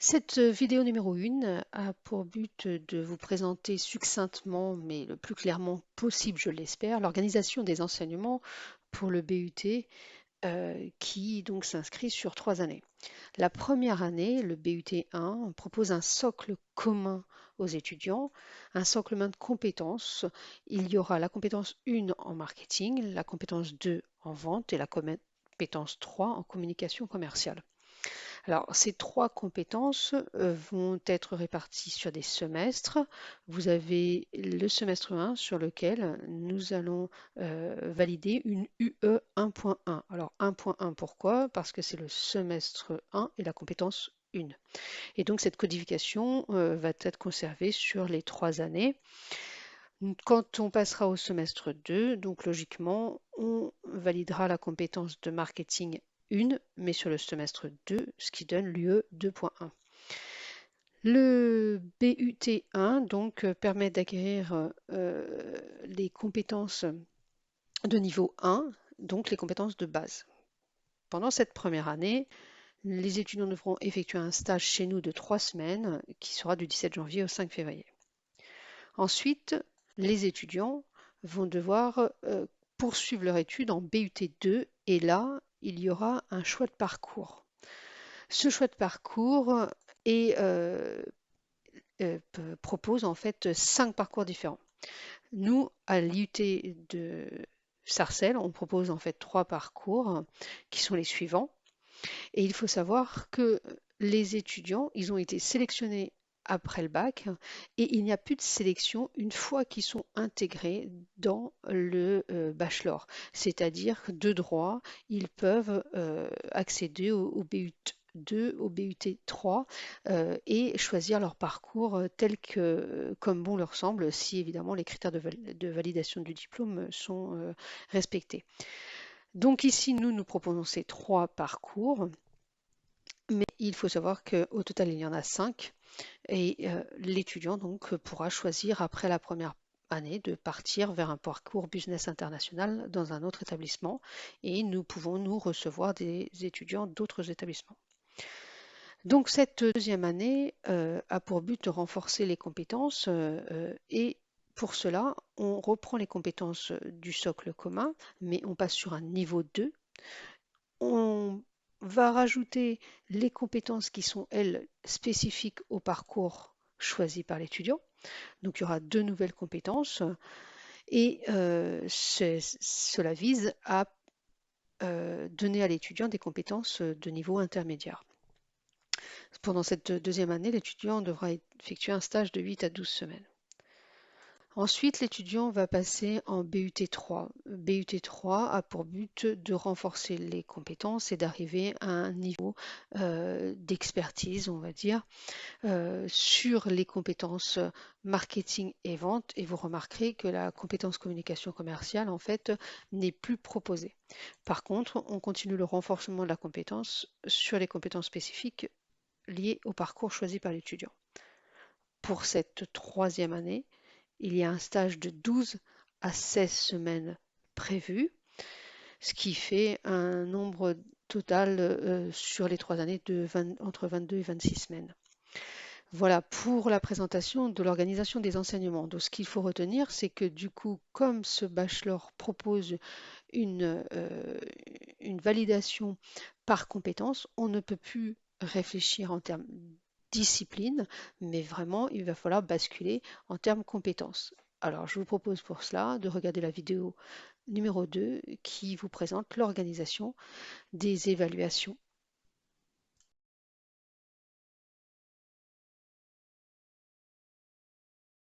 Cette vidéo numéro 1 a pour but de vous présenter succinctement, mais le plus clairement possible, je l'espère, l'organisation des enseignements pour le BUT qui donc s'inscrit sur 3 années. La première année, le BUT 1, propose un socle commun aux étudiants, un socle de compétences. Il y aura la compétence 1 en marketing, la compétence 2 en vente et la compétence 3 en communication commerciale. Alors, ces trois compétences vont être réparties sur des semestres. Vous avez le semestre 1 sur lequel nous allons valider une UE 1.1. Alors, 1.1, pourquoi? Parce que c'est le semestre 1 et la compétence 1. Et donc, cette codification va être conservée sur les 3 années. Quand on passera au semestre 2, donc logiquement, on validera la compétence de marketing 1, mais sur le semestre 2, ce qui donne l'UE 2.1. Le BUT 1 donc permet d'acquérir les compétences de niveau 1, donc les compétences de base. Pendant cette première année, les étudiants devront effectuer un stage chez nous de 3 semaines qui sera du 17 janvier au 5 février. Ensuite, les étudiants vont devoir poursuivre leur étude en BUT 2 et là, il y aura un choix de parcours. Ce choix de parcours propose en fait 5 parcours différents. Nous, à l'IUT de Sarcelles, on propose en fait 3 parcours qui sont les suivants. Et il faut savoir que les étudiants, ils ont été sélectionnés après le bac et il n'y a plus de sélection une fois qu'ils sont intégrés dans le bachelor. C'est-à-dire que de droit, ils peuvent accéder au BUT 2, au BUT 3 et choisir leur parcours tel que comme bon leur semble, si évidemment les critères de validation du diplôme sont respectés. Donc ici, nous proposons ces 3 parcours. Mais il faut savoir qu'au total, il y en a 5 et l'étudiant donc pourra choisir après la première année de partir vers un parcours business international dans un autre établissement et nous pouvons nous recevoir des étudiants d'autres établissements. Donc cette deuxième année a pour but de renforcer les compétences et pour cela, on reprend les compétences du socle commun, mais on passe sur un niveau 2. On va rajouter les compétences qui sont, elles, spécifiques au parcours choisi par l'étudiant. Donc il y aura 2 nouvelles compétences et cela vise à donner à l'étudiant des compétences de niveau intermédiaire. Pendant cette deuxième année, l'étudiant devra effectuer un stage de 8 à 12 semaines. Ensuite, l'étudiant va passer en BUT 3. BUT 3 a pour but de renforcer les compétences et d'arriver à un niveau d'expertise, on va dire, sur les compétences marketing et vente. Et vous remarquerez que la compétence communication commerciale, en fait, n'est plus proposée. Par contre, on continue le renforcement de la compétence sur les compétences spécifiques liées au parcours choisi par l'étudiant. Pour cette troisième année, il y a un stage de 12 à 16 semaines prévu, ce qui fait un nombre total sur les 3 années entre 22 et 26 semaines. Voilà pour la présentation de l'organisation des enseignements. Donc, ce qu'il faut retenir, c'est que du coup, comme ce bachelor propose une validation par compétence, on ne peut plus réfléchir en termes discipline, mais vraiment, il va falloir basculer en termes compétences. Alors, je vous propose pour cela de regarder la vidéo numéro 2 qui vous présente l'organisation des évaluations